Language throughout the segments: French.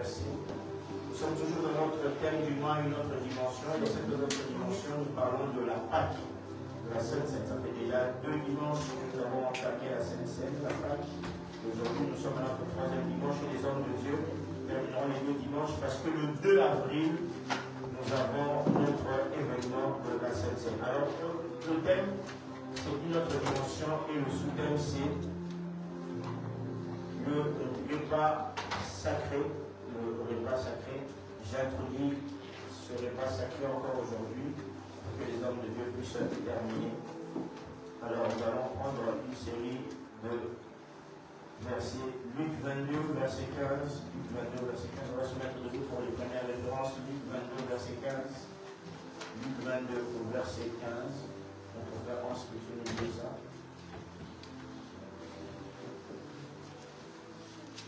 verset. Nous sommes toujours dans notre thème du mois, une autre dimension. Dans cette autre dimension, nous parlons de la Pâque, de la Sainte Seine. Ça fait déjà 2 dimanches que nous avons attaqué la Sainte Seine, la Pâque. Aujourd'hui, nous sommes à notre 3e dimanche et les hommes de Dieu termineront les 2 dimanches parce que le 2 avril, nous avons notre événement de la Sainte Seine. Alors, le thème, c'est une autre dimension et le sous-thème, c'est le repas sacré. Le repas sacré. J'introduis ce repas sacré encore aujourd'hui pour que les hommes de Dieu puissent terminer. Alors, nous allons prendre une série de versets. Luc 22, verset 15. Luc 22, verset 15. On va se mettre debout pour les premières références. Luc 22, verset 15. Luc 22, au verset 15. Notre référence que tu nous dis ça.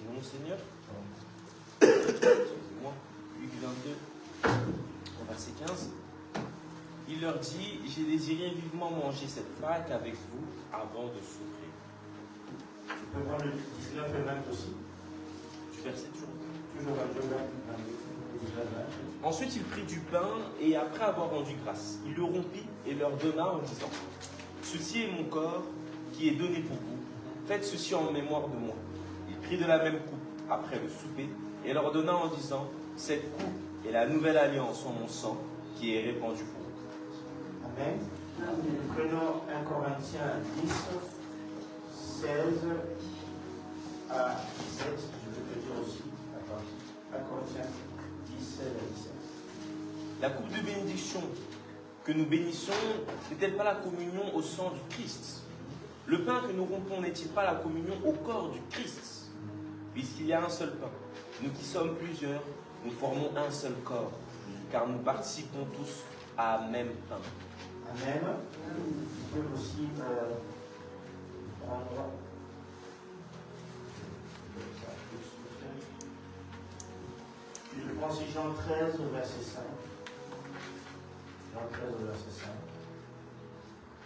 Mon Seigneur, excusez-moi, Luc 22, au verset 15, il leur dit, j'ai désiré vivement manger cette Pâque avec vous avant de souffrir. Tu peux prendre le 19 et 20 aussi. Du verset toujours. Toujours 22, 19, 20. Ensuite, il prit du pain et après avoir rendu grâce, il le rompit et leur donna en disant, ceci est mon corps qui est donné pour vous. Faites ceci en mémoire de moi. Il prit de la même coupe après le souper et leur donna en disant, cette coupe est la nouvelle alliance en mon sang qui est répandue pour vous. Amen. Nous prenons 1 Corinthiens 10, 16 à 17. Je peux te dire aussi. 1 Corinthiens 10, 16 à 17. La coupe de bénédiction que nous bénissons n'est-elle pas la communion au sang du Christ? Le pain que nous rompons n'est-il pas la communion au corps du Christ? Puisqu'il y a un seul pain, nous qui sommes plusieurs, nous formons un seul corps, car nous participons tous à un même pain. Amen. Tu peux aussi prendre. Je prends ici Jean 13 au verset 5. Jean 13 au verset 5.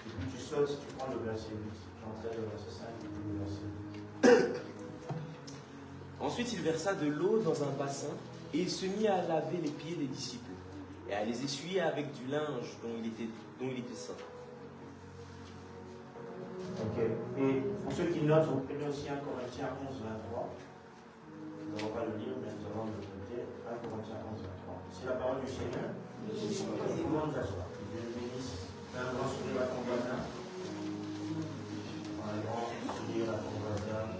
Et puis tu sautes si tu prends le verset 8. Jean 13 au verset 5 et puis le verset 8. Ensuite, il versa de l'eau dans un bassin et il se mit à laver les pieds des disciples et à les essuyer avec du linge dont il était saint. Ok. Et pour ceux qui notent, vous prenez aussi 1 Corinthiens 11, 23. Nous n'allons pas le lire, mais nous allons le noter. 1 Corinthiens 11, 23. C'est la parole du Seigneur. Tout le monde s'assoit. Que Dieu le bénisse. Fais un grand sourire à ton voisin. Un grand sourire à ton voisin.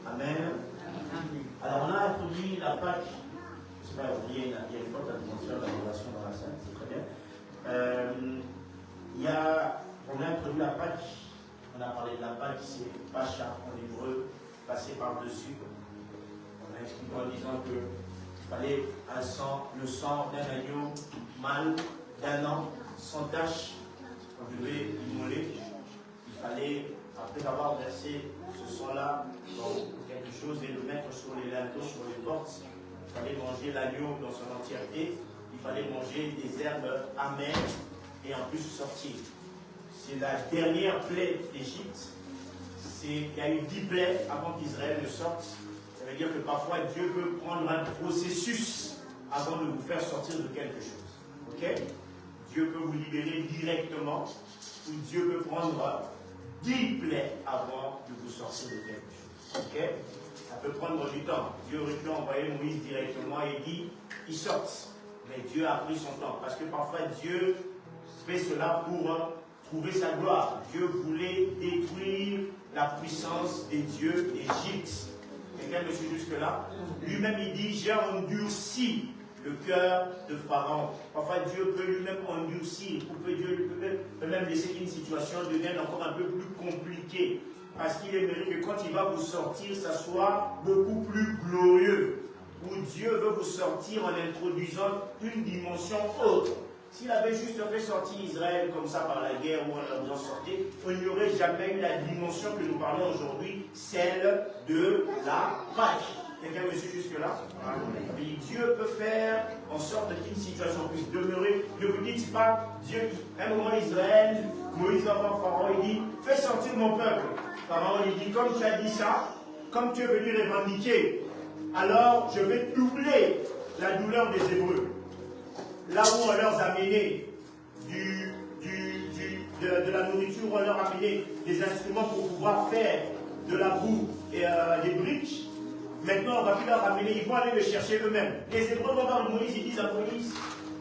Amen. Alors on a introduit la Pâque. Je ne sais pas, il y a une forte attention à l'adoration dans la scène, c'est très bien. On a introduit la Pâque. On a parlé de la Pâque, c'est Pacha en hébreu, passé par-dessus. On a expliqué en disant qu'il fallait le sang d'un agneau mâle d'1 an, sans tache, qu'on devait immoler. Il fallait, après avoir versé ce sang-là dans quelque chose et le mettre sur les linteaux, sur les portes, il fallait manger l'agneau dans son entièreté, il fallait manger des herbes amères et en plus sortir. C'est la dernière plaie d'Égypte. Il y a eu 10 plaies avant qu'Israël ne sorte. Ça veut dire que parfois Dieu peut prendre un processus avant de vous faire sortir de quelque chose. Ok? Dieu peut vous libérer directement ou Dieu peut prendre 10 plaies avant de vous sortir de quelque chose. Ok? Ça peut prendre du temps. Dieu aurait pu envoyer Moïse directement et dit, ils sortent. Mais Dieu a pris son temps. Parce que parfois Dieu fait cela pour trouver sa gloire. Dieu voulait détruire la puissance des dieux d'Égypte. Quelqu'un me suit jusque-là? Lui-même, il dit, j'ai endurci le cœur de Pharaon. Parfois, Dieu peut lui-même endurcir, ou Dieu peut même laisser qu'une situation devienne encore un peu plus compliquée. Parce qu'il aimerait que quand il va vous sortir, ça soit beaucoup plus glorieux. Où Dieu veut vous sortir en introduisant une dimension autre. S'il avait juste fait sortir Israël comme ça par la guerre ou en leur disant sortir, on n'y aurait jamais eu la dimension que nous parlons aujourd'hui, celle de la Pâque. Quelqu'un me suit jusque-là? Et Dieu peut faire en sorte qu'une situation puisse demeurer. Ne vous dites pas, Dieu, à un moment Israël, Moïse va voir Pharaon, il dit, fais sortir mon peuple. Pharaon, il dit, comme tu as dit ça, comme tu es venu revendiquer alors je vais doubler la douleur des Hébreux. Là où on leur a amené de la nourriture, on leur a amené des instruments pour pouvoir faire de la boue et des briques. Maintenant, on va plus leur amener, ils vont aller le chercher eux-mêmes. Les Hébreux vont voir Moïse, ils disent à Moïse,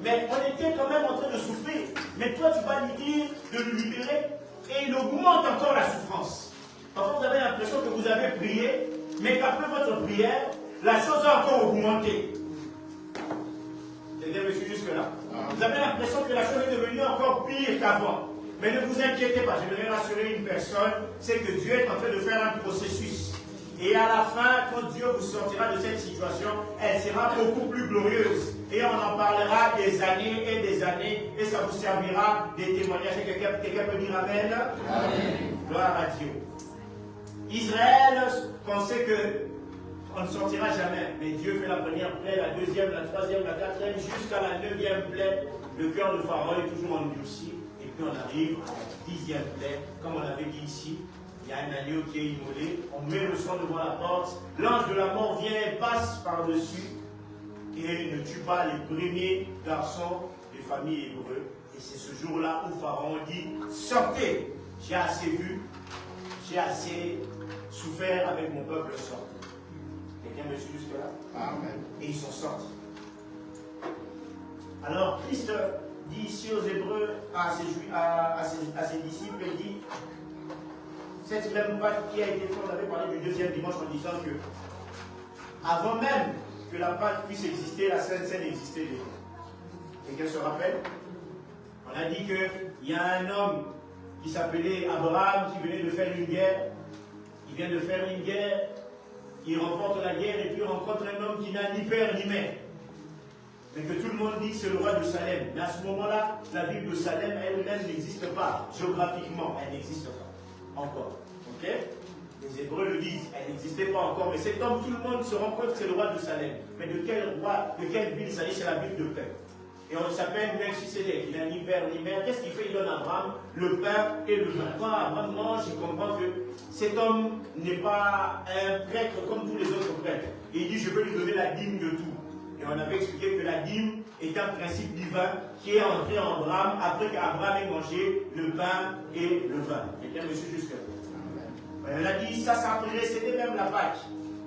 mais on était quand même en train de souffrir. Mais toi, tu vas lui dire de nous libérer et il augmente encore la souffrance. Parfois, vous avez l'impression que vous avez prié, mais qu'après votre prière, la chose a encore augmenté. Quelqu'un me suit jusque-là. Vous avez l'impression que la chose est devenue encore pire qu'avant. Mais ne vous inquiétez pas, je voudrais rassurer une personne, c'est que Dieu est en train de faire un processus. Et à la fin, quand Dieu vous sortira de cette situation, elle sera beaucoup plus glorieuse. Et on en parlera des années, et ça vous servira des témoignages. Quelqu'un peut dire Amen? Amen. Gloire à Dieu. Israël pensait qu'on ne sortira jamais. Mais Dieu fait la première plaie, la deuxième, la troisième, la quatrième, jusqu'à la 9e plaie. Le cœur de Pharaon est toujours endurci. Et puis on arrive à la 10e plaie, comme on avait dit ici. Il y a un agneau qui est immolé, on met le sang devant la porte, l'ange de la mort vient et passe par-dessus et ne tue pas les premiers garçons des familles hébreux. Et c'est ce jour-là où Pharaon dit, sortez, j'ai assez vu, j'ai assez souffert avec mon peuple, sortez. Quelqu'un me suit jusque-là? Amen. Et ils sont sortis. Alors Christ dit ici aux Hébreux, à ses disciples, il dit, cette même Pâque qui a été faite, on avait parlé du deuxième dimanche en disant que avant même que la Pâque puisse exister, la Sainte Seine existait déjà. Quelqu'un se rappelle? On a dit qu'il y a un homme qui s'appelait Abraham qui venait de faire une guerre. Il vient de faire une guerre, il remporte la guerre et puis il rencontre un homme qui n'a ni père ni mère. Mais que tout le monde dit que c'est le roi de Salem. Mais à ce moment-là, la ville de Salem elle-même n'existe pas. Géographiquement, elle n'existe pas. Encore. Ok? Les Hébreux le disent, elle n'existait pas encore, mais cet homme, tout le monde se rend compte que c'est le roi de Salem. Mais de quel roi, de quelle ville il s'agit? C'est la ville de paix. Et on s'appelle Melchisédek, il n'a ni père ni mère. Qu'est-ce qu'il fait? Il donne à Abraham le pain et le vin. Quand Abraham mange, il comprend que cet homme n'est pas un prêtre comme tous les autres prêtres. Et il dit, je peux lui donner la dîme de tout. Et on avait expliqué que la dîme est un principe divin qui est entré en Abraham après qu'Abraham ait mangé le pain et le vin. Quelqu'un me suit jusque-là? On a dit, ça précédait même la Pâque.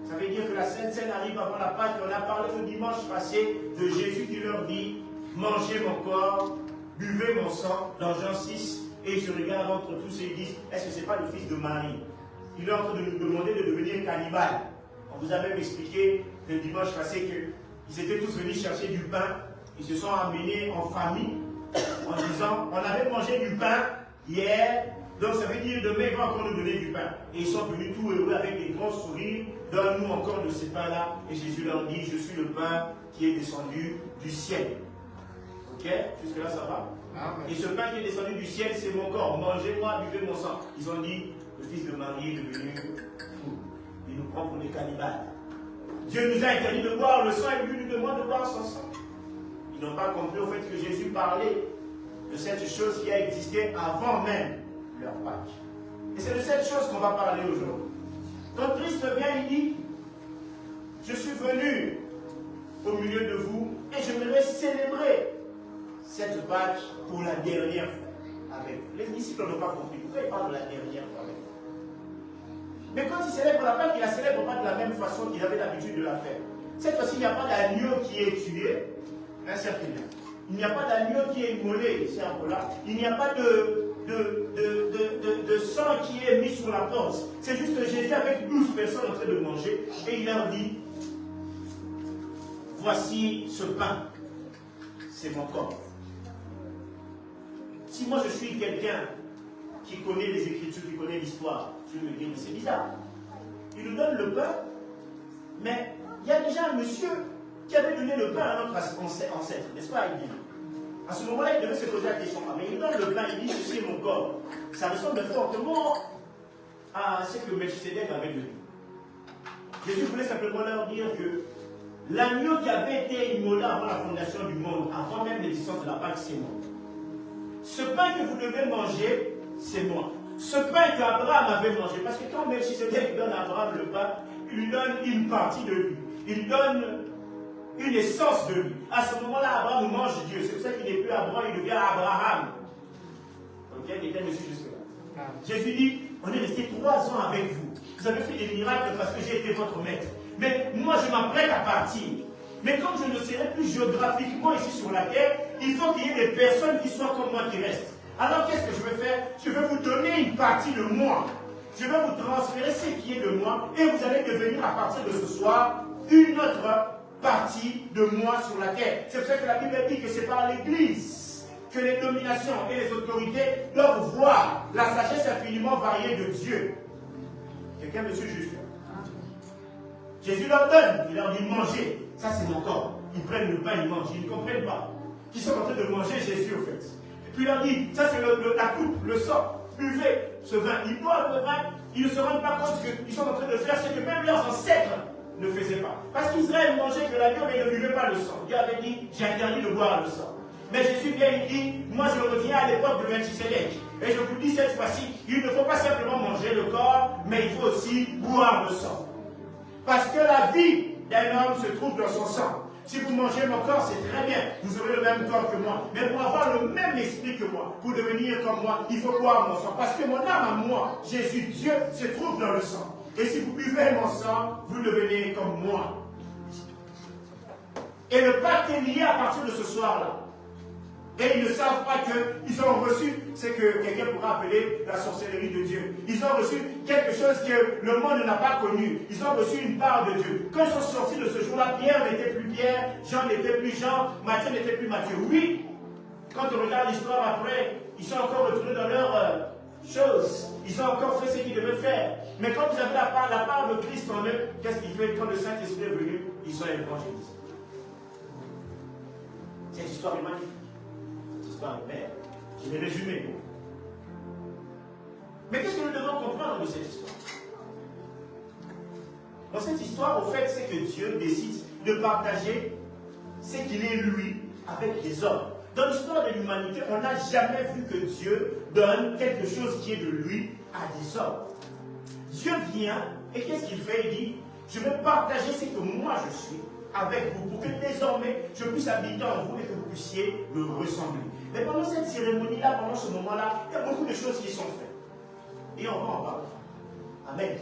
Ça veut dire que la Sainte Seine arrive avant la Pâque. On a parlé le dimanche passé de Jésus qui leur dit, mangez mon corps, buvez mon sang, dans Jean 6. Et ils se regardent entre tous et ils disent, est-ce que ce n'est pas le fils de Marie? Il est en train de nous demander de devenir cannibales. On vous a même expliqué le dimanche passé qu'ils étaient tous venus chercher du pain. Ils se sont amenés en famille en disant, on avait mangé du pain hier, donc ça veut dire demain ils vont encore nous donner du pain. Et ils sont venus tout heureux avec des grands sourires, donne-nous encore de ce pain-là. Et Jésus leur dit, je suis le pain qui est descendu du ciel. Ok? Jusque là ça va? Amen. Et ce pain qui est descendu du ciel, c'est mon corps. Mangez-moi, buvez mon sang. Ils ont dit, le fils de Marie est devenu fou. Il nous prend pour des cannibales. Dieu nous a interdit de boire le sang et lui nous demande de boire son sang. Ils n'ont pas compris au fait que Jésus parlait de cette chose qui a existé avant même leur Pâque. Et c'est de cette chose qu'on va parler aujourd'hui. Donc Christ vient, il dit, je suis venu au milieu de vous et je voudrais célébrer cette Pâque pour la dernière fois avec vous. Les disciples n'ont pas compris. Pourquoi il parle de la dernière fois avec vous? Mais quand il célèbre la Pâque, il ne la célèbre pas de la même façon qu'il avait l'habitude de la faire. Cette fois-ci, il n'y a pas d'agneau qui est tué, un certain nombre. Il n'y a pas d'agneau qui est immolé, c'est un peu là. Il n'y a pas de sang qui est mis sur la porte. C'est juste Jésus avec 12 personnes en train de manger et il leur dit, voici ce pain, c'est mon corps. Si moi je suis quelqu'un qui connaît les Écritures, qui connaît l'histoire, je vais me dire, mais c'est bizarre. Il nous donne le pain, mais il y a déjà un monsieur qui avait donné le pain à notre ancêtre, n'est-ce pas? Il dit. À ce moment-là, il devait se poser la question, mais il donne le pain, il dit, ceci est mon corps. Ça ressemble fortement à ce que Melchisédek avait donné. Jésus voulait simplement leur dire que l'agneau qui avait été immolé avant la fondation du monde, avant même l'existence de la Pâque, c'est moi. Ce pain que vous devez manger, c'est moi. Ce pain qu'Abraham avait mangé, parce que quand Melchisédek donne à Abraham le pain, il lui donne une partie de lui. il donne une essence de lui. À ce moment-là, Abraham mange Dieu. C'est pour ça qu'il n'est plus Abraham, il devient Abraham. Ok, quelqu'un me suit jusque-là. Jésus dit, on est resté 3 ans avec vous. Vous avez fait des miracles parce que j'ai été votre maître. Mais moi, je m'apprête à partir. Mais comme je ne serai plus géographiquement ici sur la terre, il faut qu'il y ait des personnes qui soient comme moi qui restent. Alors qu'est-ce que je vais faire? Je vais vous donner une partie de moi. Je vais vous transférer ce qui est de moi et vous allez devenir à partir de ce soir une autre partie de moi sur la terre. C'est pour ça que la Bible dit que c'est par l'Église que les dominations et les autorités doivent voir la sagesse infiniment variée de Dieu. Quelqu'un me suit juste? Jésus leur donne, il leur dit mangez, ça c'est mon corps. Ils prennent le pain, ils mangent, ils ne comprennent pas. Ils sont en train de manger Jésus au fait. Et puis il leur dit, ça c'est la coupe, le sang, buvez ce vin. Ils boivent le vin, ils ne se rendent pas compte qu'ils sont en train de faire ce que même leurs ancêtres ne faisaient pas. Parce qu'Israël mangeait que l'agneau mais ne buvait pas le sang. Dieu avait dit, j'ai interdit de boire le sang. Mais Jésus vient et dit, moi je reviens à l'époque de Melchisédek. Et je vous dis cette fois-ci, il ne faut pas simplement manger le corps, mais il faut aussi boire le sang. Parce que la vie d'un homme se trouve dans son sang. Si vous mangez mon corps, c'est très bien. Vous aurez le même corps que moi. Mais pour avoir le même esprit que moi, pour devenir comme moi, il faut boire mon sang. Parce que mon âme à moi, Jésus, Dieu, se trouve dans le sang. Et si vous buvez mon sang, vous devenez comme moi. Et le pacte est lié à partir de ce soir-là. Et ils ne savent pas qu'ils ont reçu ce que quelqu'un pourrait appeler la sorcellerie de Dieu. Ils ont reçu quelque chose que le monde n'a pas connu. Ils ont reçu une part de Dieu. Quand ils sont sortis de ce jour-là, Pierre n'était plus Pierre, Jean n'était plus Jean, Matthieu n'était plus Matthieu. Oui, quand on regarde l'histoire après, ils sont encore retournés dans leurs choses. Ils ont encore fait ce qu'ils devaient faire. Mais quand vous avez la part de Christ en eux, qu'est-ce qu'il fait quand le Saint-Esprit est venu? Ils sont évangélisés. Cette histoire est magnifique. Mais je vais résumer. Mais qu'est-ce que nous devons comprendre de cette histoire? Dans cette histoire, au fait, c'est que Dieu décide de partager ce qu'il est lui avec les hommes. Dans l'histoire de l'humanité, on n'a jamais vu que Dieu donne quelque chose qui est de lui à des hommes. Dieu vient et qu'est-ce qu'il fait? Il dit, je vais partager ce que moi je suis avec vous pour que désormais je puisse habiter en vous et que vous puissiez me ressembler. Mais pendant cette cérémonie-là, pendant ce moment-là, il y a beaucoup de choses qui sont faites. Et on va en parler. Amen.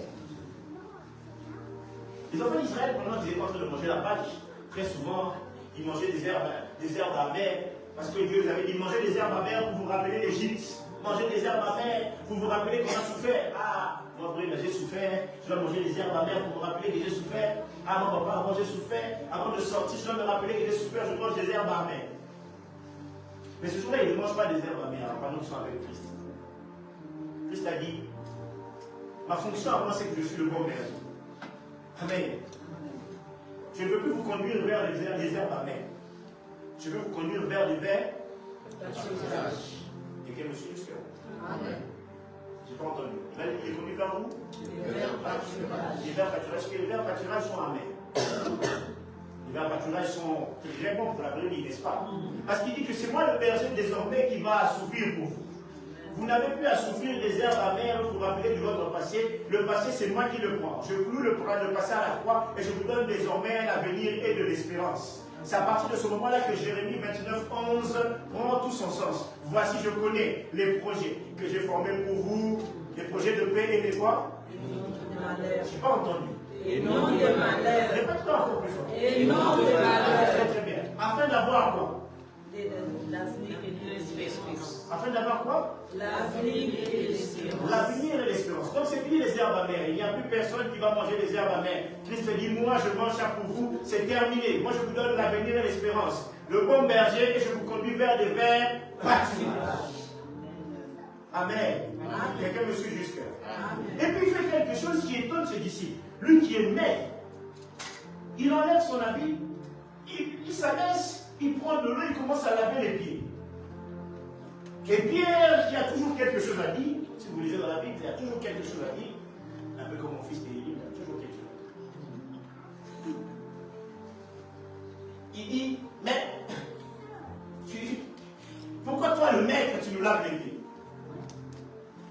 Les enfants d'Israël, pendant qu'ils étaient en train de manger la Pâque, très souvent, ils mangeaient des herbes amères, parce que Dieu les avait dit, mangez des herbes amères pour vous rappeler l'Égypte. Mangez des herbes amères pour vous rappeler qu'on a souffert. Ah, moi, j'ai souffert, je dois manger des herbes amères pour me rappeler que j'ai souffert. Ah, mon papa, avant j'ai souffert, avant de sortir, je dois me rappeler que j'ai souffert, je mange des herbes amères. Mais ce jour-là, ils ne mangent pas des herbes amères, pendant qu'ils sont avec Christ. Christ a dit, ma fonction à moi, c'est que je suis le bon berger. Amen. Je ne veux plus vous conduire vers les herbes amères. Je veux vous conduire vers les vers pâturages. Quelqu'un me suit jusque-là? Amen. Je n'ai pas entendu. Il est conduit vers où? Les vers pâturages. Les vers pâturages. Les vers pâturages sont amers. Les vers pâturages sont très bons pour la brebis, n'est-ce pas? Parce qu'il dit que c'est moi le berger désormais qui va souffrir pour vous. Vous n'avez plus à souffrir des herbes amères pour vous rappeler de votre passé. Le passé, c'est moi qui le prends. Je cloue le passé à la croix et je vous donne désormais l'avenir et de l'espérance. C'est à partir de ce moment-là que Jérémie 29, 11 prend tout son sens. Voici, je connais les projets que j'ai formés pour vous, les projets de paix et de quoi? Je n'ai pas entendu. Et non de malheur. Répète-toi encore plus fort. Et non de malheur. Très très bien. Afin d'avoir quoi? L'avenir et l'espérance. Afin d'avoir quoi? L'avenir et l'espérance. L'avenir et l'espérance. Donc c'est fini les herbes amères. Il n'y a plus personne qui va manger des herbes amères. Christ dit, moi je mange ça pour vous, c'est terminé. Moi je vous donne l'avenir et l'espérance. Le bon berger et je vous conduis vers des vers pâturages. Amen. Quelqu'un me suit jusque-là. Et puis il fait quelque chose qui étonne ses disciples. Lui qui est maître, il enlève son habit, il s'abaisse, il prend de l'eau, il commence à laver les pieds. Et Pierre, qui a toujours quelque chose à dire, si vous lisez dans la Bible, il y a toujours quelque chose à dire, un peu comme mon fils Élie, il y a toujours quelque chose à dire. Il dit, mais, pourquoi toi le maître, tu nous laves les pieds?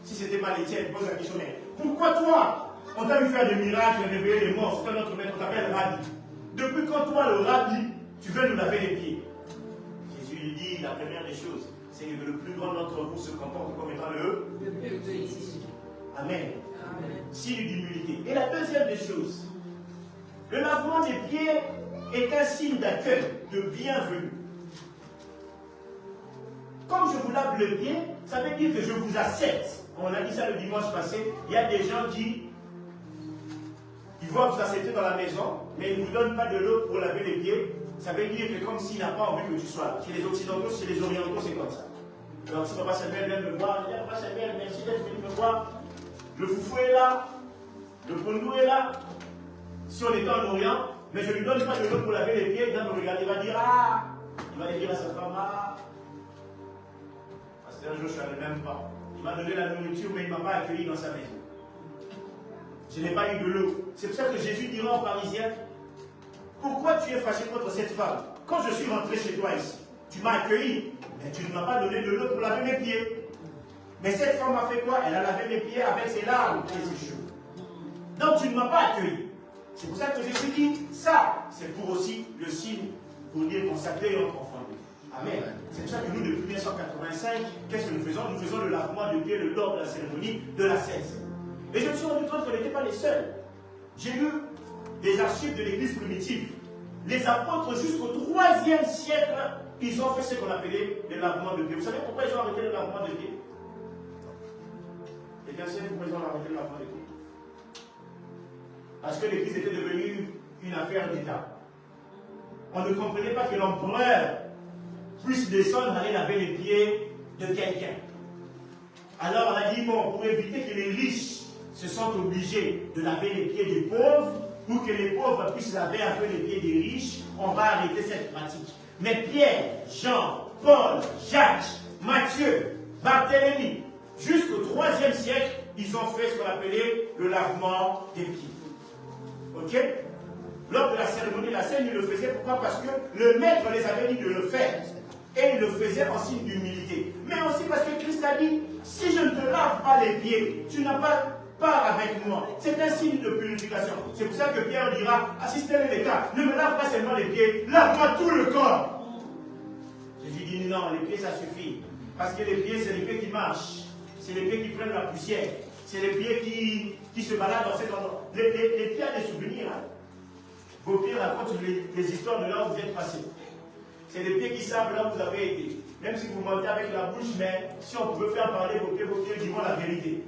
Si c'était pas les tiens, il pose la question, mais pourquoi toi, on t'a vu faire des miracles, réveiller les morts, c'est pas notre maître, on t'appelle Rabbi. depuis quand toi, le rabbi, tu veux nous laver les pieds? Jésus lui dit, la première des choses, c'est que le plus grand d'entre vous se comporte comme étant le plus petit. Amen. Signe d'humilité. Et la deuxième des choses, le lavement des pieds est un signe d'accueil, de bienvenue. Comme je vous lave le pied, ça veut dire que je vous accepte. On a dit ça le dimanche passé. Il y a des gens qui vont vous accepter dans la maison, mais ils ne vous donnent pas de l'eau pour laver les pieds. Ça veut dire que comme s'il n'a pas envie que tu sois là. Chez les Occidentaux, chez les Orientaux, c'est comme ça. Donc si Papa Samuel vient me voir, il dit Papa Samuel, merci d'être venu me voir. Le foufou est là, le pondou est là. Si on était en Orient, mais je ne lui donne pas de l'eau pour laver les pieds, il va me regarder, il va dire ah, il va dire à sa femme ah. Parce que un jour je ne l'aime pas. Il m'a donné la nourriture, mais il ne m'a pas accueilli dans sa maison. Je n'ai pas eu de l'eau. C'est pour ça que Jésus dira aux Parisiens, pourquoi tu es fâché contre cette femme? Quand je suis rentré chez toi ici, tu m'as accueilli, mais tu ne m'as pas donné de l'eau pour laver mes pieds. Mais cette femme a fait quoi? Elle a lavé mes pieds avec ses larmes et ses cheveux. Donc tu ne m'as pas accueilli. C'est pour ça que Jésus dit, ça, c'est pour aussi le signe, pour dire qu'on s'accueille entre enfants de Dieu. Amen. C'est pour ça que nous, depuis 1985, qu'est-ce que nous faisons? Nous faisons le lavement de pieds lors de la cérémonie de la Cèse. Et je me suis rendu compte qu'on n'était pas les seuls. J'ai lu des archives de l'église primitive. Les apôtres, jusqu'au 3e siècle, ils ont fait ce qu'on appelait le lavement de pieds. Vous savez pourquoi ils ont arrêté le lavement de pieds? Quelqu'un sait pourquoi ils ont arrêté le lavement de pieds? Parce que l'église était devenue une affaire d'État. On ne comprenait pas que l'empereur puisse descendre aller laver les pieds de quelqu'un. Alors on a dit, bon, pour éviter que les riches se sentent obligés de laver les pieds des pauvres, pour que les pauvres puissent laver un peu les pieds des riches, on va arrêter cette pratique. Mais Pierre, Jean, Paul, Jacques, Matthieu, Barthélemy, jusqu'au 3e siècle, ils ont fait ce qu'on appelait le lavement des pieds. Ok? Lors de la cérémonie de la scène, ils le faisaient. Pourquoi? Parce que le maître les avait dit de le faire. Et ils le faisaient en signe d'humilité. Mais aussi parce que Christ a dit, si je ne te lave pas les pieds, tu n'as pas part avec moi. C'est un signe de purification. C'est pour ça que Pierre dira, assistez les cas, ne me lave pas seulement les pieds, lave-moi tout le corps. Jésus dit non, les pieds ça suffit. Parce que les pieds, c'est les pieds qui marchent. C'est les pieds qui prennent la poussière. C'est les pieds qui se baladent dans cet endroit. Les pieds ont des souvenirs. Hein. Vos pieds racontent les histoires de là où vous êtes passés. C'est les pieds qui savent là où vous avez été. Même si vous mentez avec la bouche, mais si on pouvait faire parler vos pieds diront la vérité.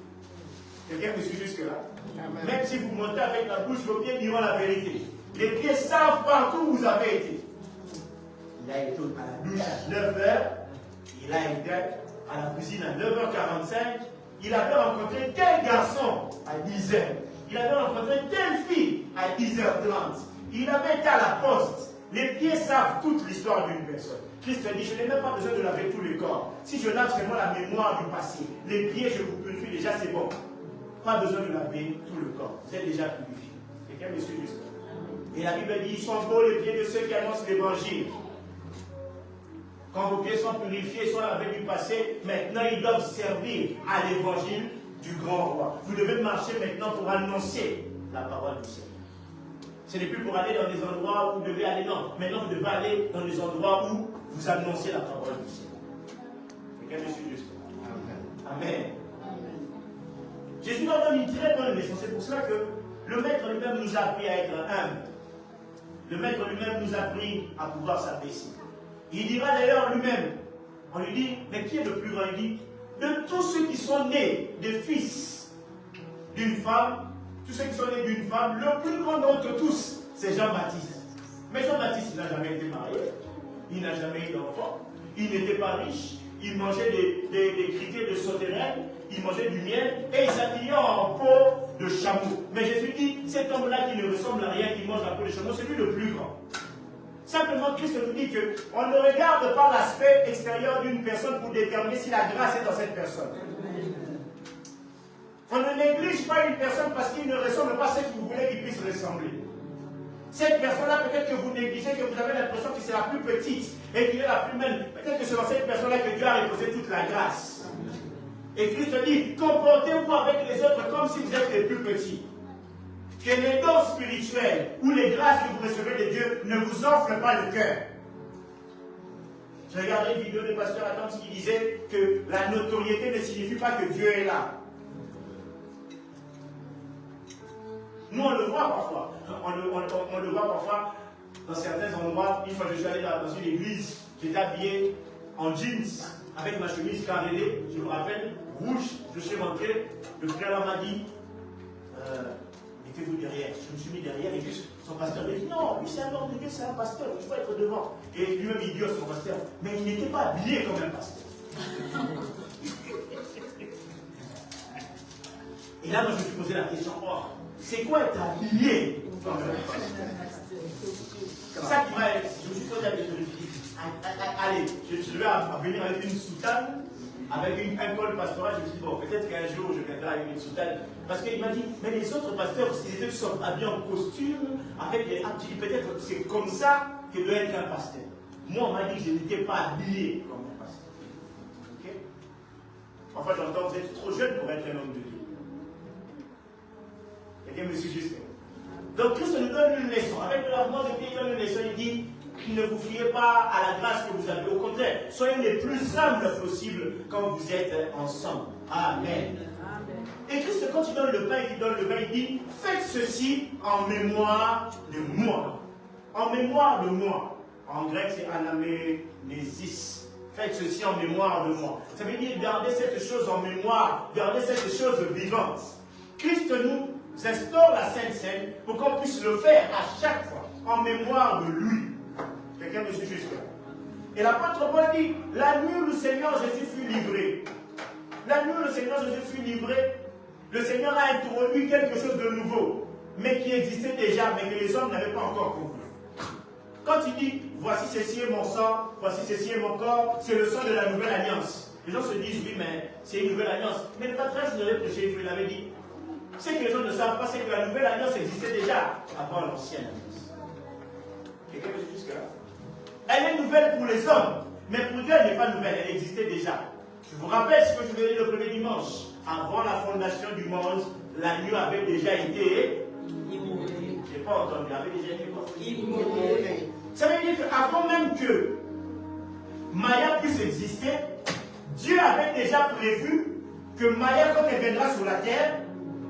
Quelqu'un me suit jusque-là? Même si vous mentez avec la bouche, vos pieds diront la vérité. Les pieds savent partout où vous avez été. Il a été à la douche à 9h. Il a été à la cuisine à 9h45. Il avait rencontré tel garçon à 10h. Il avait rencontré telle fille à 10h30. Il avait été à la poste. Les pieds savent toute l'histoire d'une personne. Christ a dit, je n'ai même pas besoin de laver tout le corps. Si je lave seulement la mémoire du passé, les pieds, je vous purifie déjà, c'est bon. Pas besoin de laver tout le corps. Vous êtes déjà purifié. Quelqu'un me suit juste. Et la Bible dit, ils sont beaux les pieds de ceux qui annoncent l'évangile. Quand vos pieds sont purifiés, sont lavés du passé, maintenant ils doivent servir à l'évangile du grand roi. Vous devez marcher maintenant pour annoncer la parole du Seigneur. Ce n'est plus pour aller dans des endroits où vous devez aller, non. Maintenant vous devez aller dans des endroits où vous annoncez la parole du Seigneur. Quelqu'un me suit juste. Amen. Jésus nous donne une très bonne leçon. C'est pour cela que le Maître lui-même nous a appris à être humble. Le Maître lui-même nous a appris à pouvoir s'abaisser. Il dira d'ailleurs lui-même, on lui dit, mais qui est le plus grand? Il dit, de tous ceux qui sont nés de fils d'une femme, tous ceux qui sont nés d'une femme, le plus grand d'entre tous, c'est Jean-Baptiste. Mais Jean-Baptiste, il n'a jamais été marié, il n'a jamais eu d'enfant, il n'était pas riche, il mangeait des criquets de sauterelles, il mangeait du miel et il s'habillait en peau de chameau. Mais Jésus dit, cet homme-là qui ne ressemble à rien, qui mange la peau de chameau, c'est lui le plus grand. Simplement, Christ nous dit qu'on ne regarde pas l'aspect extérieur d'une personne pour déterminer si la grâce est dans cette personne. On ne néglige pas une personne parce qu'il ne ressemble pas à ce que vous voulez qu'il puisse ressembler. Cette personne-là, peut-être que vous négligez, que vous avez l'impression que c'est la plus petite et qu'il est la plus belle. Peut-être que c'est dans cette personne-là que Dieu a reposé toute la grâce. Et Christ dit, comportez-vous avec les autres comme si vous êtes les plus petits. que les dons spirituels ou les grâces que vous recevez de Dieu ne vous enflent pas le cœur. J'ai regardé une vidéo de pasteur Adams qui disait que la notoriété ne signifie pas que Dieu est là. Nous, on le voit parfois. On le voit parfois dans certains endroits. Une fois, je suis allé dans une église, j'étais habillé en jeans, avec ma chemise carrelée, je me rappelle, rouge. Je suis rentré, le frère là m'a dit, mettez-vous derrière. Je me suis mis derrière et puis son pasteur m'a dit, non, lui c'est un homme de Dieu, c'est un pasteur, il faut être devant. Et lui-même il dit à son pasteur, mais il n'était pas habillé comme un pasteur. Et là, moi je me suis posé la question, oh, c'est quoi être habillé comme un pasteur? C'est ça qui m'a. Je me suis posé la question, je me suis dit, allez, je vais venir avec une soutane, avec un col pastoral. Je me suis dit, bon, peut-être qu'un jour je viendrai avec une soutane. Parce qu'il m'a dit, mais les autres pasteurs, s'ils étaient habillés en costume, avec des habits, peut-être que c'est comme ça que doit être un pasteur. Moi, on m'a dit que je n'étais pas habillé comme un pasteur. Ok? Parfois, j'entends, vous êtes trop jeune pour être un homme de Dieu. Quelqu'un me suit juste. Donc, Christ nous donne une leçon. Avec le lavement de pied, il donne une leçon. Il dit, ne vous fiez pas à la grâce que vous avez. Au contraire, soyez les plus humbles possibles quand vous êtes ensemble. Amen. Et Christ, quand il donne le pain, il dit, faites ceci en mémoire de moi. En mémoire de moi. En grec, c'est anaménésis. Faites ceci en mémoire de moi. Ça veut dire garder cette chose en mémoire, garder cette chose vivante. Christ nous instaure la Sainte Seine pour qu'on puisse le faire à chaque fois, en mémoire de lui. Quelqu'un me suit jusque là. Et l'apôtre Paul dit, la nuit où le Seigneur Jésus fut livré, la nuit où le Seigneur Jésus fut livré, le Seigneur a introduit quelque chose de nouveau, mais qui existait déjà, mais que les hommes n'avaient pas encore compris. Quand il dit, voici ceci est mon sang, voici ceci est mon corps, c'est le sang de la nouvelle alliance. Les gens se disent, oui, mais c'est une nouvelle alliance. Mais le patriarche nous avait prêché, il avait dit, ce que les gens ne savent pas, c'est que la nouvelle alliance existait déjà avant l'ancienne alliance. Quelqu'un me dit jusque-là? Elle est nouvelle pour les hommes, mais pour Dieu, elle n'est pas nouvelle, elle existait déjà. Je vous rappelle ce que je vous ai dit le premier dimanche. Avant la fondation du monde, l'agneau avait déjà été immolé. Je n'ai pas entendu, avait déjà été immolé. Ça veut dire qu'avant même que Maya puisse exister, Dieu avait déjà prévu que Maya, quand elle viendra sur la terre,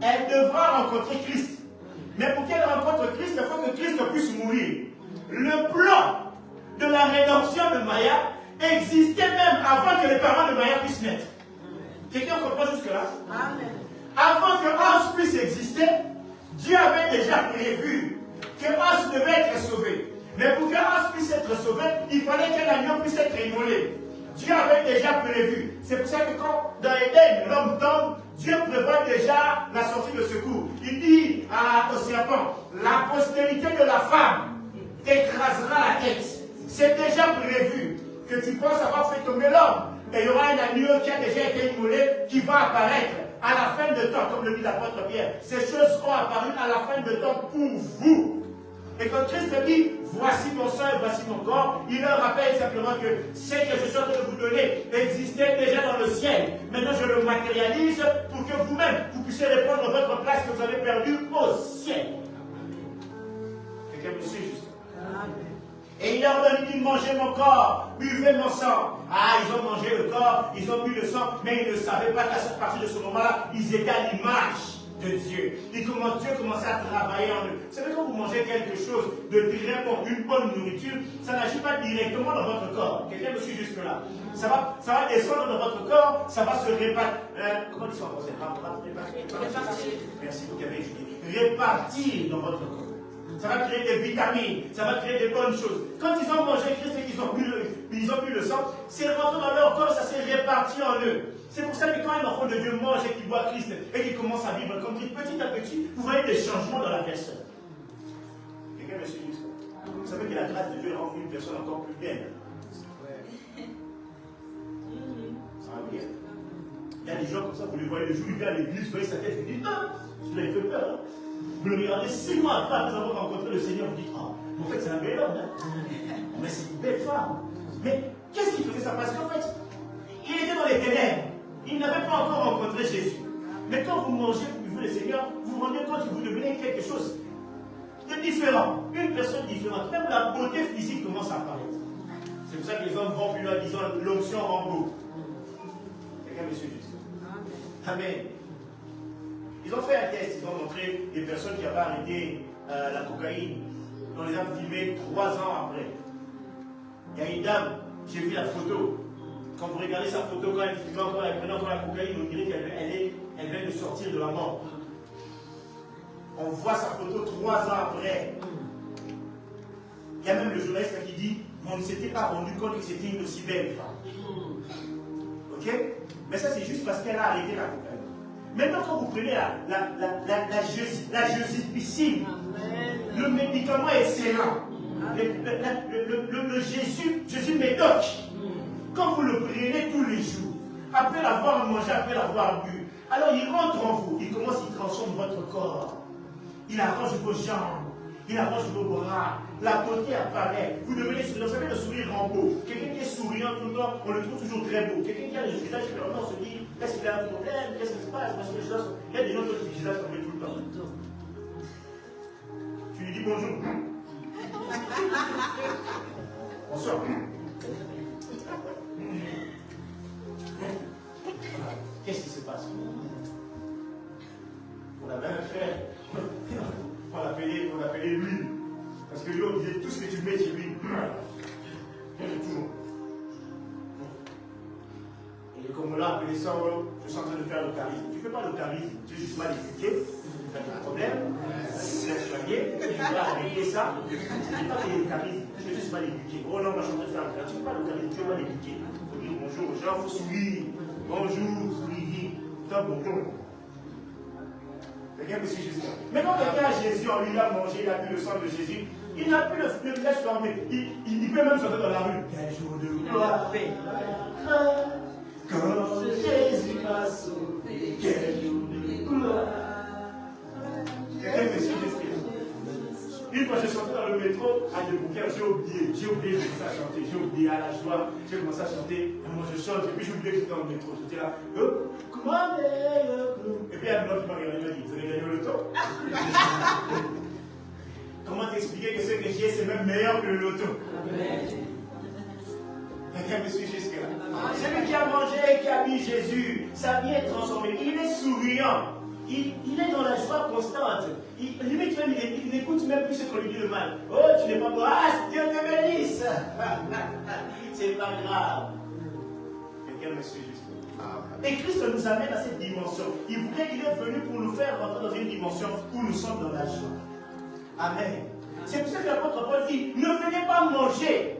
elle devra rencontrer Christ. Mais pour qu'elle rencontre Christ, il faut que Christ puisse mourir. Le plan de la rédemption de Maya existait même avant que les parents de Maya puissent naître. Quelqu'un comprend jusque-là? Amen. Avant que Hans puisse exister, Dieu avait déjà prévu que Hans devait être sauvé. Mais pour que Hans puisse être sauvé, il fallait que l'agneau puisse être immolé. Dieu avait déjà prévu. C'est pour ça que quand dans Éden, l'homme tombe, Dieu prévoit déjà la sortie de secours. Il dit au serpent, la postérité de la femme t'écrasera la tête. C'est déjà prévu que tu penses avoir fait tomber l'homme. Et il y aura un agneau qui a déjà été immolé qui va apparaître à la fin de temps, comme le dit l'apôtre Pierre. Ces choses seront apparues à la fin de temps pour vous. Et quand Christ dit, voici mon sang et voici mon corps, il leur rappelle simplement que ce que je suis en train de vous donner existait déjà dans le ciel. Maintenant, je le matérialise pour que vous-même, vous puissiez répondre à votre place que vous avez perdue au ciel. Quelqu'un me suit juste. Et il leur donne, dit, mangez mon corps, buvez mon sang. Ah, ils ont mangé le corps, ils ont bu le sang, mais ils ne savaient pas qu'à partir de ce moment-là, ils étaient à l'image de Dieu. Dieu commençait à travailler en eux. Vous savez, quand vous mangez quelque chose de très bon, une bonne nourriture, ça n'agit pas directement dans votre corps. Quelqu'un me suit jusque-là. Ça va descendre dans votre corps, ça va se répartir. Comment dit ça en français? Répartir. Merci beaucoup, répartir dans votre corps. Ça va créer des vitamines, ça va créer des bonnes choses. Quand ils ont mangé Christ et qu'ils ont bu le sang, c'est rentré dans leur corps, ça s'est réparti en eux. C'est pour ça que quand un enfant de Dieu mange et qu'il boit Christ et qu'il commence à vivre comme Christ, petit à petit, vous voyez des changements dans la personne. Quelqu'un me suit juste. Vous savez que la grâce de Dieu rend une personne encore plus belle. Ça va bien. Il y a des gens comme ça, vous les voyez le jour où il vient à l'église, vous voyez sa tête, vous dites, ah, je l'avais fait peur. Hein. Vous le regardez 6 mois après avoir rencontré le Seigneur, vous dites, ah, en fait c'est un bel homme, hein. Mais c'est une belle femme. Mais qu'est-ce qui faisait ça? Parce qu'en fait, il était dans les ténèbres. Il n'avait pas encore rencontré Jésus. Mais quand vous mangez, vous le Seigneur, vous vous rendez compte que vous devenez quelque chose de différent, une personne différente. Même la beauté physique commence à apparaître. C'est pour ça que les hommes vont plus loin en disant l'onction en beau. Quelqu'un me suit juste. Amen. Ils ont fait un test, ils ont montré des personnes qui avaient arrêté la cocaïne. On les a filmés 3 ans après. Il y a une dame, j'ai vu la photo. Quand vous regardez sa photo, quand elle fumait encore, elle prenait encore la cocaïne, on dirait qu'elle vient de sortir de la mort. On voit sa photo 3 ans après. Il y a même le journaliste qui dit on ne s'était pas rendu compte que c'était une aussi belle femme. Ok? Mais ça, c'est juste parce qu'elle a arrêté la cocaïne. Maintenant, quand vous prenez la jésusicine, le médicament excellent, le Jésus médoc, quand vous le prenez tous les jours, après l'avoir mangé, après l'avoir bu, alors il rentre en vous, il commence, il transforme votre corps. Il arrange vos jambes, il arrange vos bras, la beauté apparaît. Vous devenez souriant, vous savez le sourire en beau. Quelqu'un qui est souriant tout le temps, on le trouve toujours très beau. Quelqu'un qui a le visage permanent, on se dit, est-ce qu'il a un problème, qu'est-ce qui se passe? Parce que le visage, il y a des gens qui ont le visage tombé tout le temps. Tu lui dis bonjour. Bonsoir. Qu'est-ce qui se passe? On avait un frère, on l'appelait l'huile. Parce que lui, on disait tout ce que tu mets chez lui. Toujours. Et comme on l'a appelé ça, je suis en train de faire le charisme. Tu ne fais pas le charisme, tu es juste mal éduqué. Tu as des problèmes, tu es soigné, tu dois arrêter ça. Tu n'es pas le charisme, tu es juste mal éduqué. Oh non, moi je suis en train de faire le charisme. Tu ne fais pas le charisme, tu es mal éduqué. Il faut dire bonjour aux gens, il faut sourire. Bonjour, sourire. Top, bonjour. Quelqu'un me suit juste là. Mais quand quelqu'un a Jésus, on lui a mangé, il a bu le sang de Jésus, il n'a plus le visage fermé. Il peut même sortir dans la rue. Quel jour de gloire. Quand Jésus m'a sauvé, quel jour de gloire. Quelqu'un me suit juste là. Une fois, je sortais dans le métro à Debouquer, j'ai oublié de commencer à chanter. J'ai oublié à la joie, j'ai commencé à chanter. Et moi, je chante, et puis j'ai oublié que j'étais dans le métro. J'étais là, comment et puis il y a un autre qui m'a regardé, il m'a dit, vous avez gagné le loto? Comment t'expliquer que ce que j'ai, c'est même meilleur que le loto? Quelqu'un me suit jusque-là. Celui qui a mangé, qui a bu Jésus, sa vie est transformée. Il est souriant. Il est dans la joie constante. Limite même, il n'écoute même plus ce qu'on lui dit de mal. Oh, tu n'es pas bon. Ah, Dieu te bénisse. C'est pas grave. Quelqu'un me suit juste. Et Christ nous amène à cette dimension. Il voulait qu'il est venu pour nous faire rentrer dans une dimension où nous sommes dans la joie. Amen. C'est pour ça que l'apôtre Paul dit, ne venez pas manger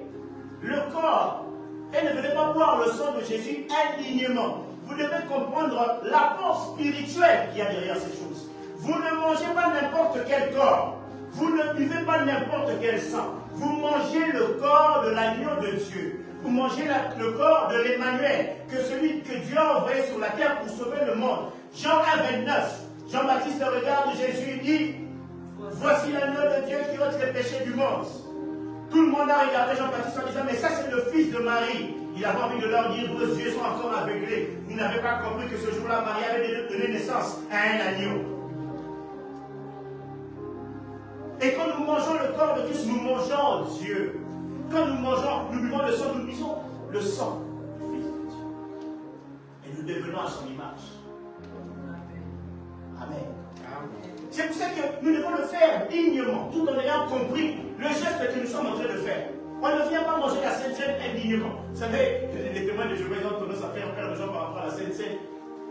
le corps et ne venez pas boire le sang de Jésus indignement. Vous devez comprendre l'apport spirituel qu'il y a derrière ces choses. Vous ne mangez pas n'importe quel corps. Vous ne buvez pas n'importe quel sang. Vous mangez le corps de l'agneau de Dieu. Vous mangez le corps de l'Emmanuel, celui que Dieu a envoyé sur la terre pour sauver le monde. Jean 1, 29. Jean-Baptiste regarde Jésus et dit, voici l'agneau de Dieu qui ôte les péchés du monde. Tout le monde a regardé Jean-Baptiste en disant, mais ça c'est le fils de Marie. Il avait envie de leur dire, vos yeux sont encore aveuglés. Vous n'avez pas compris que ce jour-là, Marie avait donné naissance à un agneau. Et quand nous mangeons le corps de Christ, nous mangeons Dieu. Quand nous mangeons, nous buvons le sang, nous buvons le sang du Fils de Dieu. Et nous devenons à son image. Amen. C'est pour ça que nous devons le faire dignement, tout en ayant compris le geste que nous sommes en train de faire. On ne vient pas manger la Sainte Seine indignement. Vous savez, les témoins de Jéhovah ont tendance à faire peur aux gens par rapport à la Sainte Seine.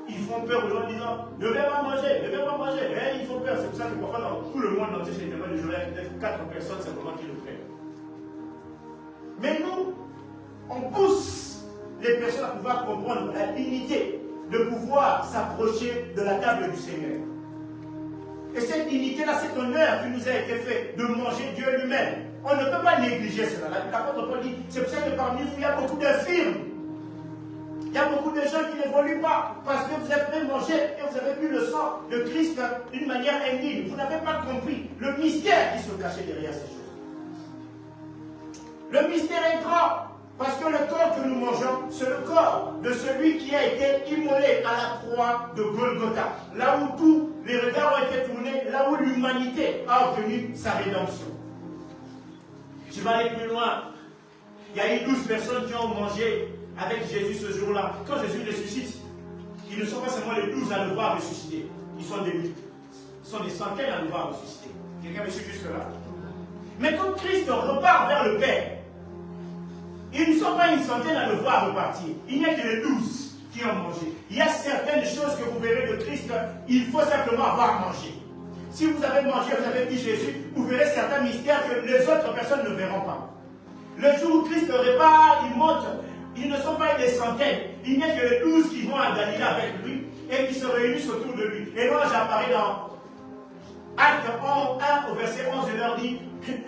Ils font peur aux gens en disant, ne viens pas manger, ne viens pas manger. Mais ils font peur. C'est pour ça que parfois dans tout le monde entier, chez les témoins de Jéhovah, il y a peut-être 4 personnes simplement qui le font. Mais nous, on pousse les personnes à pouvoir comprendre la dignité de pouvoir s'approcher de la table du Seigneur. Et cette dignité-là, cet honneur qui nous a été fait de manger Dieu lui-même, on ne peut pas négliger cela. L'apôtre Paul dit, c'est pour ça que parmi vous, il y a beaucoup d'infirmes. Il y a beaucoup de gens qui n'évoluent pas parce que vous avez mangé et vous avez bu le sang de Christ d'une manière indigne. Vous n'avez pas compris le mystère qui se cachait derrière ces choses. Le mystère est grand parce que le corps que nous mangeons, c'est le corps de celui qui a été immolé à la croix de Golgotha. Là où tous les regards ont été tournés là où l'humanité a obtenu sa rédemption. Je vais aller plus loin. Il y a eu 12 personnes qui ont mangé avec Jésus ce jour-là. Quand Jésus ressuscite, ils ne sont pas seulement les 12 à le voir ressusciter. Ils sont des milliers. Ils sont des centaines à le voir ressusciter. Quelqu'un me suit jusque-là? Mais quand Christ repart vers le Père, ils ne sont pas une centaine à le voir repartir. Il n'y a que les 12 qui ont mangé. Il y a certaines choses que vous verrez de Christ, il faut simplement avoir mangé. Si vous avez mangé, vous avez dit Jésus, vous verrez certains mystères que les autres personnes ne verront pas. Le jour où Christ repart, il monte, ils ne sont pas des centaines. Il n'y a que les 12 qui vont à Galilée avec lui et qui se réunissent autour de lui. Et l'ange apparaît dans Acte 1 au verset 11 et leur dit,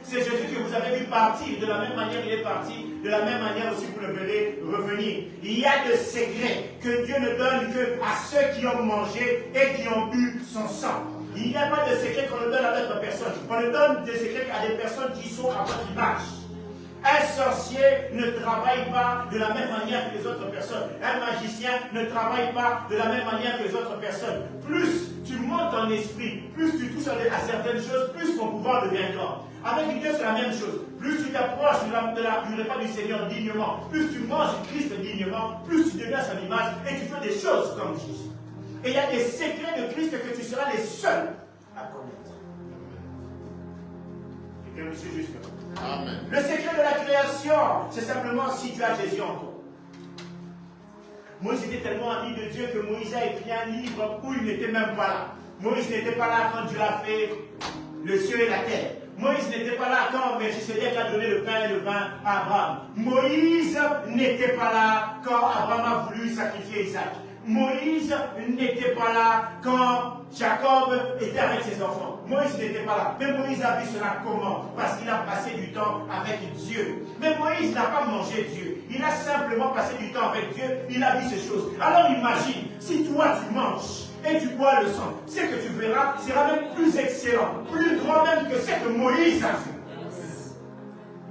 c'est Jésus que vous avez vu partir, de la même manière il est parti, de la même manière aussi vous le verrez revenir. Il y a des secrets que Dieu ne donne qu'à ceux qui ont mangé et qui ont bu son sang. Il n'y a pas de secret qu'on ne donne à d'autres personnes. On ne donne des secrets à des personnes qui sont à votre image. Un sorcier ne travaille pas de la même manière que les autres personnes. Un magicien ne travaille pas de la même manière que les autres personnes. Plus tu montes en esprit, plus tu touches à certaines choses, plus ton pouvoir devient grand. Avec Dieu, c'est la même chose. Plus tu t'approches du repas du Seigneur dignement, plus tu manges Christ dignement, plus tu deviens son image et tu fais des choses comme Jésus. Et il y a des secrets de Christ que tu seras les seuls à connaître. Quelqu'un me suit jusque là? Amen. Le secret de la création, c'est simplement si tu as Jésus en toi. Moïse était tellement ami de Dieu que Moïse a écrit un livre où il n'était même pas là. Moïse n'était pas là quand Dieu a fait le ciel et la terre. Moïse n'était pas là quand Melchisedec a donné le pain et le vin à Abraham. Moïse n'était pas là quand Abraham a voulu sacrifier Isaac. Moïse n'était pas là quand Jacob était avec ses enfants. Moïse n'était pas là. Mais Moïse a vu cela comment? Parce qu'il a passé du temps avec Dieu. Mais Moïse n'a pas mangé Dieu. Il a simplement passé du temps avec Dieu. Il a vu ces choses. Alors imagine, si toi tu manges et tu bois le sang, ce que tu verras sera même plus excellent, plus grand même que ce que Moïse a vu.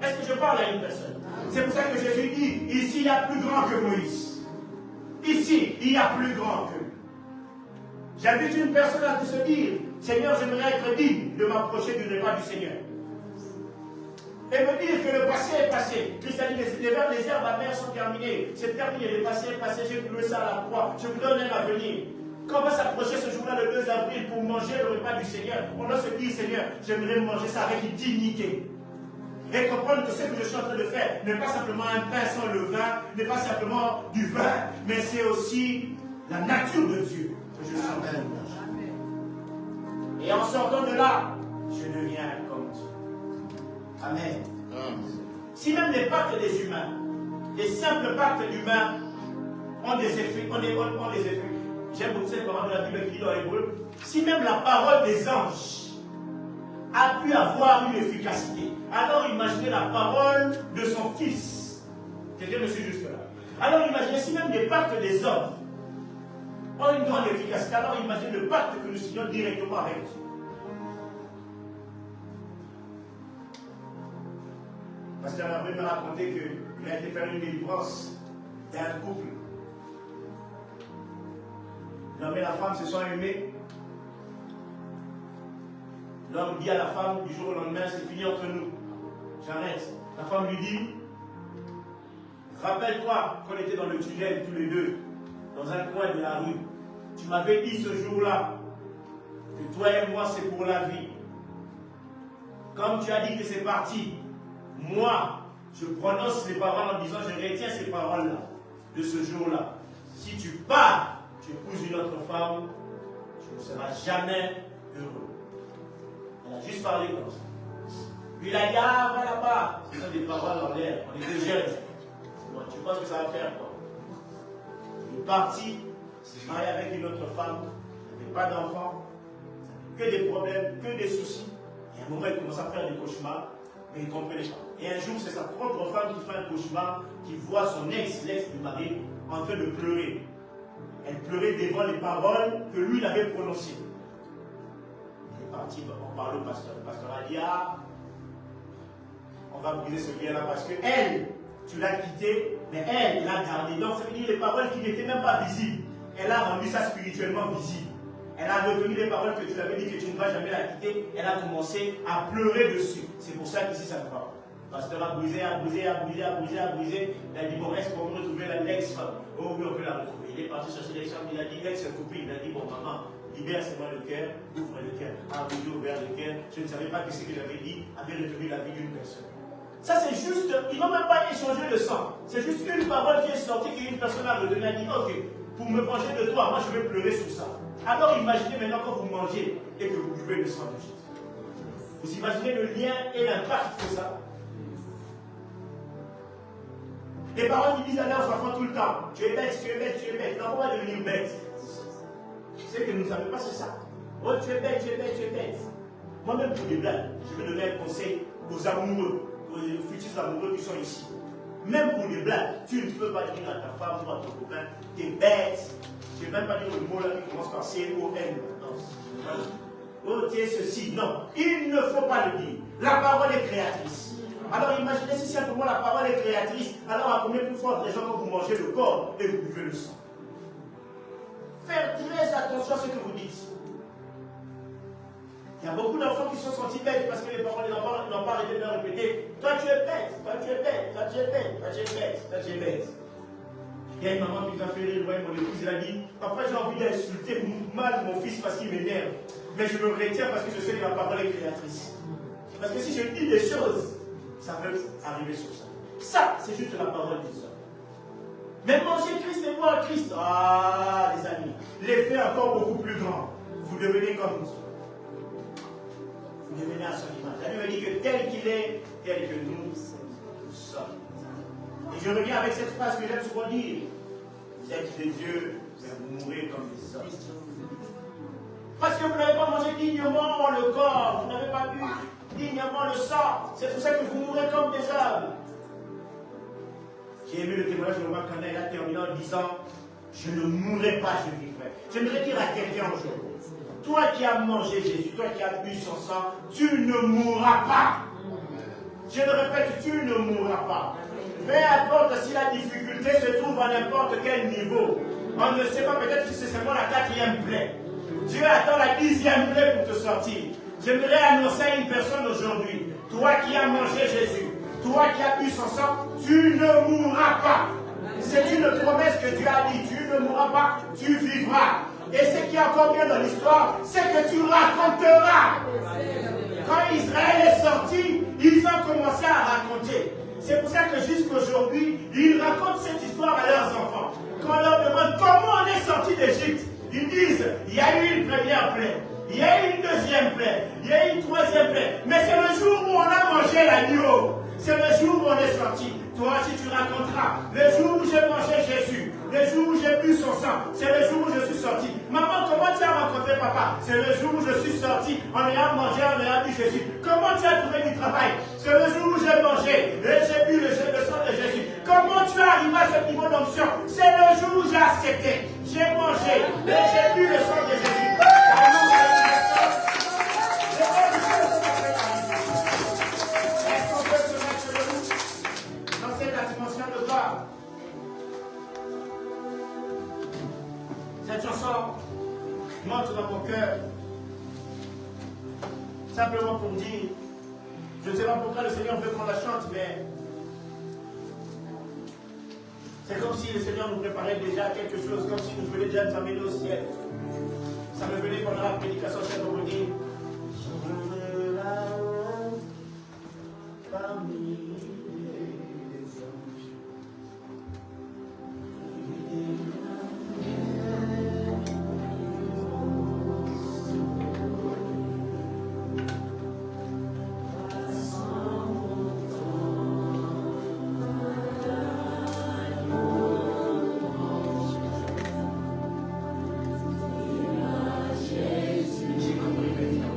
Est-ce que je parle à une personne? C'est pour ça que Jésus dit, ici il y a plus grand que Moïse. Ici, il y a plus grand que lui. J'invite une personne à se dire, Seigneur, j'aimerais être digne de m'approcher du repas du Seigneur. Et me dire que le passé est passé. Christ a dit, les herbes amères sont terminées. C'est terminé, le passé est passé, j'ai cloué ça à la croix. Je vous donne un avenir. Quand on va s'approcher ce jour-là, le 2 avril, pour manger le repas du Seigneur, on doit se dire, Seigneur, j'aimerais manger ça avec dignité. Et comprendre que ce que je suis en train de faire n'est pas simplement un pain sans levain, n'est pas simplement du vin, mais c'est aussi la nature de Dieu que je suis en train de manger. Et en sortant de là, je deviens comme Dieu. Amen. Si même les pactes des humains, les simples pactes humains ont des effets, j'aime beaucoup cette parole de la Bible qui dit dans l'hébreu, si même la parole des anges a pu avoir une efficacité, alors imaginez la parole de son fils. Quelqu'un me suit jusque-là. Alors imaginez si même les pactes des hommes ont une grande efficacité, alors imaginez le pacte que nous signons directement avec Dieu. Pasteur Marvel me racontait qu'il a été faire une délivrance d'un couple. L'homme et la femme se sont aimés. L'homme dit à la femme, du jour au lendemain, c'est fini entre nous. J'arrête. La femme lui dit, rappelle-toi qu'on était dans le tunnel tous les deux, dans un coin de la rue. Tu m'avais dit ce jour-là que toi et moi, c'est pour la vie. Comme tu as dit que c'est parti, moi, je prononce les paroles en disant, je retiens ces paroles-là, de ce jour-là. Si tu pars, tu épouses une autre femme, tu ne seras jamais heureux. On a juste parlé comme ça. Puis il a dit, ah, va là-bas. Ce sont des paroles en l'air. On était jeunes. Bon, tu penses que ça va faire quoi? Il est parti, s'est marié avec une autre femme, il n'avait pas d'enfant, que des problèmes, que des soucis. Et à un moment, il commence à faire des cauchemars, mais il ne comprenait pas. Et un jour, c'est sa propre femme qui fait un cauchemar, qui voit son l'ex du mari, en train de pleurer. Elle pleurait devant les paroles que lui, il avait prononcées. Il est parti, on parle au pasteur. Le pasteur a dit, ah, on va briser ce lien-là parce que elle, tu l'as quitté, mais elle l'a gardé. Donc, ça veut dire les paroles qui n'étaient même pas visibles. Elle a rendu ça spirituellement visible. Elle a retenu les paroles que tu lui avais dit que tu ne vas jamais la quitter. Elle a commencé à pleurer dessus. C'est pour ça qu'ici ça ne va pas. Le pasteur a brisé. Elle a dit, bon, est-ce qu'on peut retrouver l'ex-femme? Oh oui, on peut la retrouver. Il est parti chercher l'ex-femme. Il a dit, ex-copine. Il a dit, bon, maman, libère-moi le cœur, ouvre le cœur. Ah oui, j'ai ouvert le cœur. Je ne savais pas que ce que j'avais dit avait retenu la vie d'une personne. Ça, c'est juste, ils n'ont même pas échangé le sang. C'est juste une parole qui est sortie qu'une personne a retenue. Elle a dit, ok, pour me venger de toi, moi je vais pleurer sur ça. Alors imaginez maintenant quand vous mangez et que vous buvez le sang de Jésus. Vous imaginez le lien et l'impact que ça a. Les parents qui disent à leurs enfants tout le temps, tu es bête, tu es bête, tu es bête. L'enfant va devenir bête. C'est que nous ne savons pas, c'est ça. Oh, tu es bête, tu es bête, tu es bête. Moi-même, pour des blagues, je vais donner un conseil aux amoureux, aux futurs amoureux qui sont ici. Même pour des blagues, tu ne peux pas dire à ta femme ou à ton copain, tu es bête. Je ne vais même pas dire le mot là qui commence par C-O-N. Non. Oh, tu es ceci. Non, il ne faut pas le dire. La parole est créatrice. Alors imaginez si simplement la parole est créatrice, alors à combien plus fort les gens quand vous mangez le corps et vous buvez le sang. Faire très attention à ce que vous dites. Il y a beaucoup d'enfants qui se sont sentis bêtes parce que les parents n'ont pas arrêté de leur répéter, toi tu es bête, toi tu es bête, toi tu es bête, toi tu es bête, toi tu es bête. Il y a une maman qui nous a fait rire, mon épouse, elle a dit, parfois j'ai envie d'insulter mal mon fils parce qu'il m'énerve, mais je me retiens parce que je sais que la parole est créatrice. Parce que si je dis des choses, ça peut arriver sur ça. Ça, c'est juste la parole de Dieu. Mais manger Christ et boire Christ, ah les amis, l'effet est encore beaucoup plus grand. Vous devenez comme Dieu. Vous devenez à son image. La Bible dit que tel qu'il est, tel que nous sommes. Et je reviens avec cette phrase que j'aime souvent dire. Vous êtes des dieux, mais vous mourrez comme des hommes. Parce que vous n'avez pas mangé dignement le corps, vous n'avez pas bu dignement le sang. C'est pour ça que vous mourrez comme des hommes. J'ai aimé le témoignage de Romain Kana, il a terminé en disant, je ne mourrai pas, je vivrai. J'aimerais dire à quelqu'un aujourd'hui, toi qui as mangé Jésus, toi qui as bu son sang, tu ne mourras pas. Je le répète, tu ne mourras pas. Peu importe si la difficulté se trouve à n'importe quel niveau. On ne sait pas, peut-être que c'est seulement la 4e plaie. Dieu attend la 10e plaie pour te sortir. J'aimerais annoncer à une personne aujourd'hui, toi qui as mangé Jésus, toi qui as bu son sang, tu ne mourras pas. C'est une promesse que Dieu a dit, tu ne mourras pas, tu vivras. Et ce qui est encore bien dans l'histoire, c'est que tu raconteras. Quand Israël est sorti, ils ont commencé à raconter. C'est pour ça que jusqu'aujourd'hui, ils racontent cette histoire à leurs enfants. Quand on leur demande comment on est sorti d'Égypte, ils disent, il y a eu une première plaie, il y a eu une deuxième plaie, il y a eu une troisième plaie. Mais c'est le jour où on a mangé l'agneau. C'est le jour où on est sorti. Toi aussi tu raconteras. Le jour où j'ai mangé Jésus, le jour où j'ai bu son sang, c'est le jour où je suis sorti. Maman, comment tu as rencontré papa? C'est le jour où je suis sorti en ayant mangé, en ayant bu Jésus. Comment tu as trouvé du travail? C'est le jour où j'ai mangé et j'ai bu le sang de Jésus. Comment tu es arrivé à ce niveau d'onction? C'est le jour où j'ai accepté. J'ai mangé et j'ai bu le sang de Jésus. Cette chanson monte dans mon cœur, simplement pour dire, je ne sais pas pourquoi le Seigneur veut qu'on la chante, mais c'est comme si le Seigneur nous préparait déjà quelque chose, comme si nous venions déjà nous amener au ciel. Ça me venait pendant la prédication, chef pour dire, je veux là-haut, parmi les anges. J'ai compris maintenant.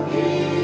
guérison.